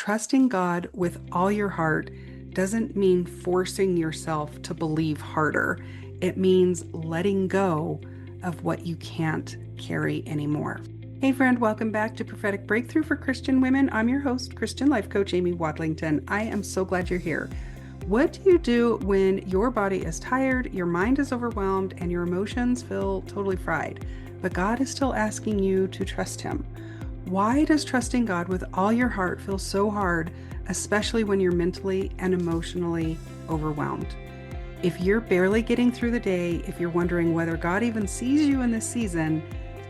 Trusting God with all your heart doesn't mean forcing yourself to believe harder. It means letting go of what you can't carry anymore. Hey, friend, welcome back to Prophetic Breakthrough for Christian Women. I'm your host, Christian life coach Amy Wadlington. I am so glad you're here. What do you do when your body is tired, your mind is overwhelmed, and your emotions feel totally fried, but God is still asking you to trust Him? Why does trusting God with all your heart feel so hard, especially when you're mentally and emotionally overwhelmed? If you're barely getting through the day, if you're wondering whether God even sees you in this season,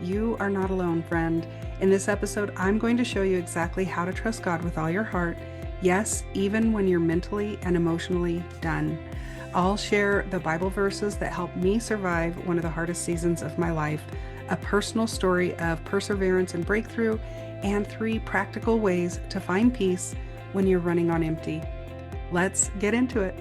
you are not alone, friend. In this episode, I'm going to show you exactly how to trust God with all your heart. Yes, even when you're mentally and emotionally done. I'll share the Bible verses that helped me survive one of the hardest seasons of my life, a personal story of perseverance and breakthrough, and 3 practical ways to find peace when you're running on empty. Let's get into it.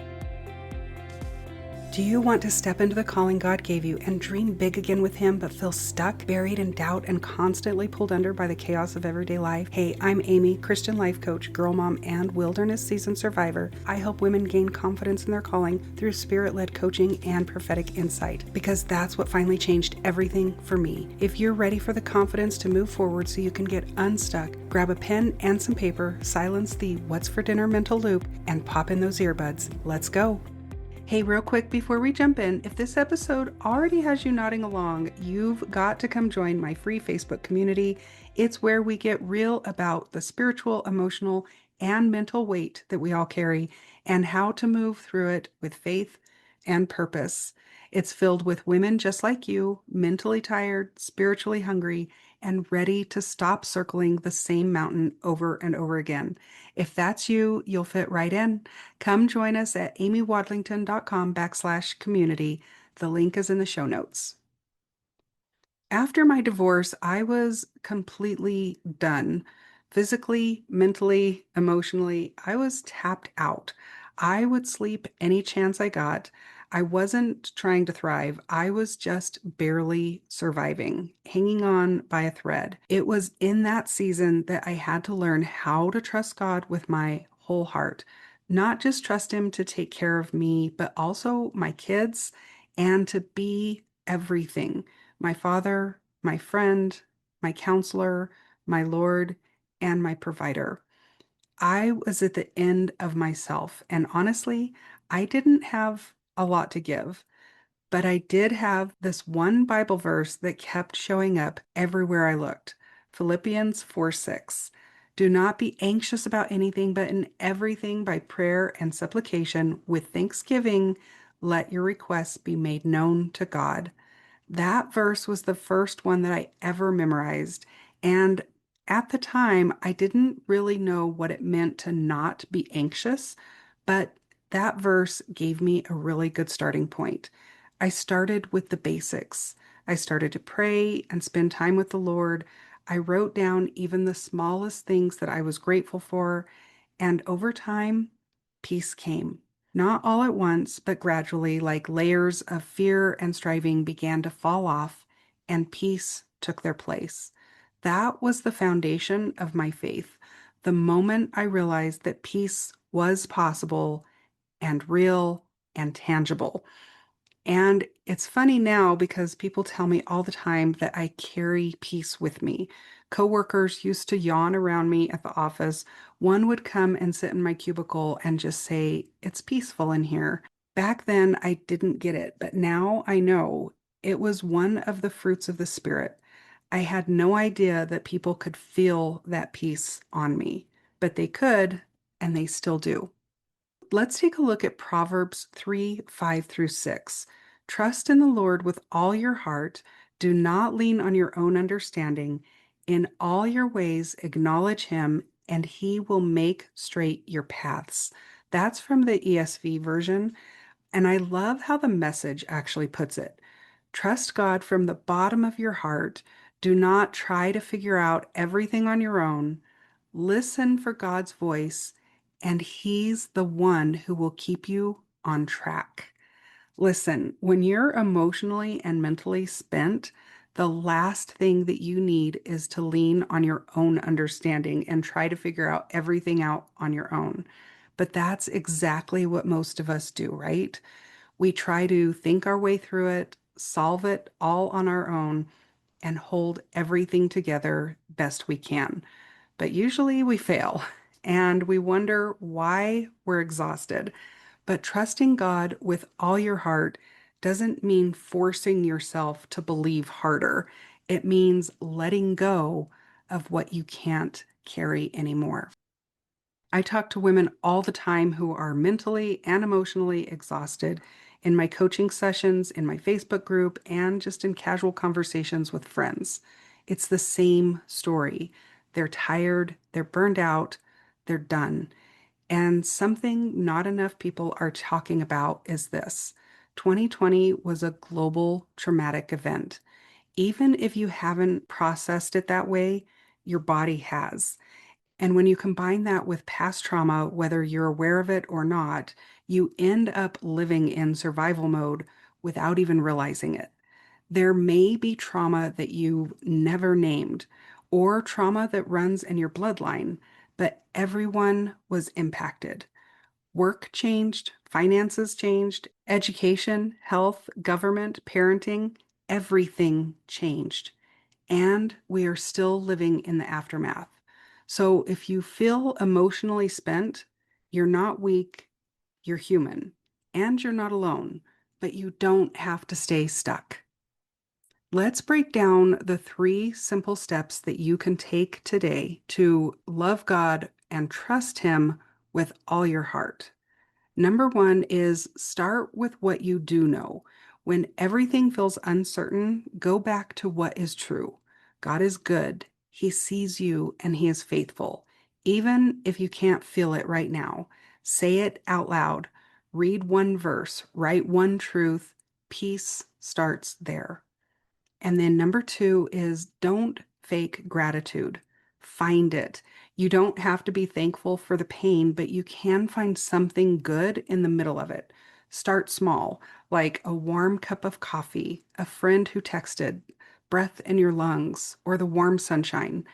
Do you want to step into the calling God gave you and dream big again with Him, but feel stuck, buried in doubt, and constantly pulled under by the chaos of everyday life? Hey, I'm Amy, Christian life coach, girl mom, and wilderness season survivor. I help women gain confidence in their calling through spirit-led coaching and prophetic insight, because that's what finally changed everything for me. If you're ready for the confidence to move forward so you can get unstuck, grab a pen and some paper, silence the what's for dinner mental loop, and pop in those earbuds. Let's go. Hey, real quick before we jump in, if this episode already has you nodding along, you've got to come join my free Facebook community. It's where we get real about the spiritual, emotional, and mental weight that we all carry and how to move through it with faith and purpose. It's filled with women just like you, mentally tired, spiritually hungry, and ready to stop circling the same mountain over and over again. If that's you, you'll fit right in. Come join us at amywadlington.com/community. The link is in the show notes. After my divorce, I was completely done. Physically, mentally, emotionally, I was tapped out. I would sleep any chance I got. I wasn't trying to thrive. I was just barely surviving, hanging on by a thread. It was in that season that I had to learn how to trust God with my whole heart. Not just trust Him to take care of me, but also my kids and to be everything: my father, my friend, my counselor, my Lord, and my provider. I was at the end of myself, and honestly, I didn't have a lot to give, but I did have this one Bible verse that kept showing up everywhere I looked. Philippians 4:6. Do not be anxious about anything, but in everything by prayer and supplication with thanksgiving, let your requests be made known to God. That verse was the first one that I ever memorized. And at the time, I didn't really know what it meant to not be anxious, but that verse gave me a really good starting point. I started with the basics. I started to pray and spend time with the Lord. I wrote down even the smallest things that I was grateful for. And over time, peace came. Not all at once, but gradually, like layers of fear and striving began to fall off, and peace took their place. That was the foundation of my faith. The moment I realized that peace was possible and real and tangible. And it's funny now because people tell me all the time that I carry peace with me. Coworkers used to yawn around me at the office. One would come and sit in my cubicle and just say, "It's peaceful in here." Back then, I didn't get it, but now I know it was one of the fruits of the Spirit. I had no idea that people could feel that peace on me, but they could, and they still do. Let's take a look at Proverbs 3:5-6. Trust in the Lord with all your heart. Do not lean on your own understanding. In all your ways, acknowledge Him, and He will make straight your paths. That's from the ESV version. And I love how the Message actually puts it. Trust God from the bottom of your heart. Do not try to figure out everything on your own. Listen for God's voice, and He's the one who will keep you on track. Listen, when you're emotionally and mentally spent, The last thing that you need is to lean on your own understanding and try to figure out everything out on your own. But that's exactly what most of us do, right? We try to think our way through it, solve it all on our own, and hold everything together best we can. But usually we fail and we wonder why we're exhausted. But trusting God with all your heart doesn't mean forcing yourself to believe harder. It means letting go of what you can't carry anymore. I talk to women all the time who are mentally and emotionally exhausted in my coaching sessions, in my Facebook group, and just in casual conversations with friends. It's the same story. They're tired, they're burned out, they're done. And something not enough people are talking about is this: 2020 was a global traumatic event. Even if you haven't processed it that way, your body has. And when you combine that with past trauma, whether you're aware of it or not, you end up living in survival mode without even realizing it. There may be trauma that you never named or trauma that runs in your bloodline, but everyone was impacted. Work changed, finances changed, education, health, government, parenting, everything changed. And we are still living in the aftermath. So if you feel emotionally spent, you're not weak, you're human, and you're not alone, but you don't have to stay stuck. Let's break down the 3 simple steps that you can take today to love God and trust Him with all your heart. Number 1 is start with what you do know. When everything feels uncertain, go back to what is true. God is good. He sees you and He is faithful. Even if you can't feel it right now, say it out loud. Read one verse, write one truth. Peace starts there. And then number 2 is don't fake gratitude. Find it. You don't have to be thankful for the pain, but you can find something good in the middle of it. Start small, like a warm cup of coffee, a friend who texted, breath in your lungs, or the warm sunshine.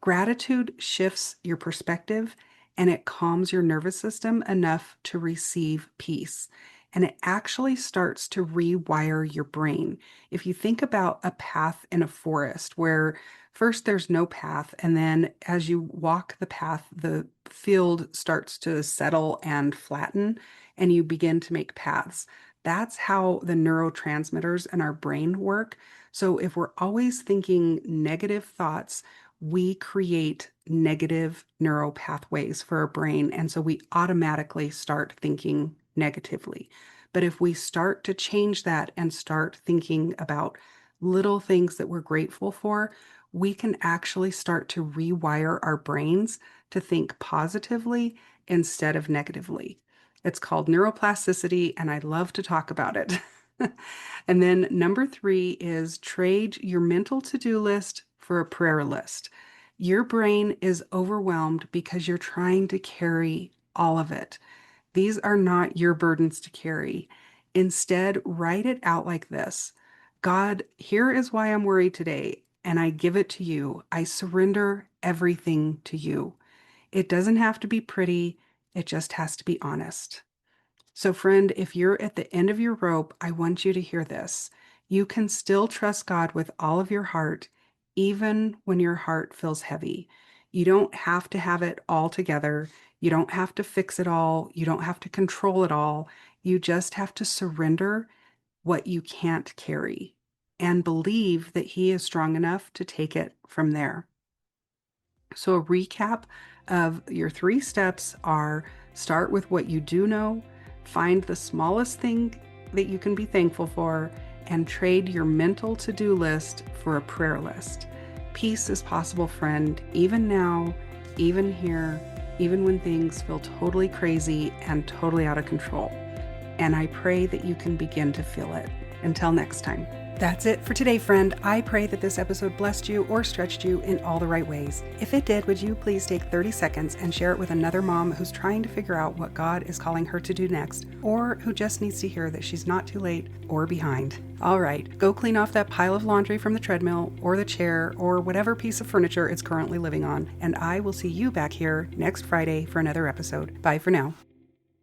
Gratitude shifts your perspective and it calms your nervous system enough to receive peace. And it actually starts to rewire your brain. If you think about a path in a forest where first there's no path, and then as you walk the path, the field starts to settle and flatten, and you begin to make paths. That's how the neurotransmitters in our brain work. So if we're always thinking negative thoughts, we create negative neural pathways for our brain. And so we automatically start thinking negatively. But if we start to change that and start thinking about little things that we're grateful for, we can actually start to rewire our brains to think positively instead of negatively. It's called neuroplasticity, and I love to talk about it. And then number 3 is trade your mental to-do list for a prayer list. Your brain is overwhelmed because you're trying to carry all of it. These are not your burdens to carry. Instead, write it out like this: God, here is why I'm worried today, and I give it to you. I surrender everything to you. It doesn't have to be pretty, it just has to be honest. So, friend, if you're at the end of your rope, I want you to hear this. You can still trust God with all of your heart, even when your heart feels heavy. You don't have to have it all together. You don't have to fix it all. You don't have to control it all. You just have to surrender what you can't carry and believe that He is strong enough to take it from there. So, a recap of your 3 steps are: start with what you do know, find the smallest thing that you can be thankful for, and trade your mental to-do list for a prayer list. Peace is possible, friend, even now, even here, even when things feel totally crazy and totally out of control. And I pray that you can begin to feel it. Until next time. That's it for today, friend. I pray that this episode blessed you or stretched you in all the right ways. If it did, would you please take 30 seconds and share it with another mom who's trying to figure out what God is calling her to do next, or who just needs to hear that she's not too late or behind. All right, go clean off that pile of laundry from the treadmill or the chair or whatever piece of furniture it's currently living on, and I will see you back here next Friday for another episode. Bye for now.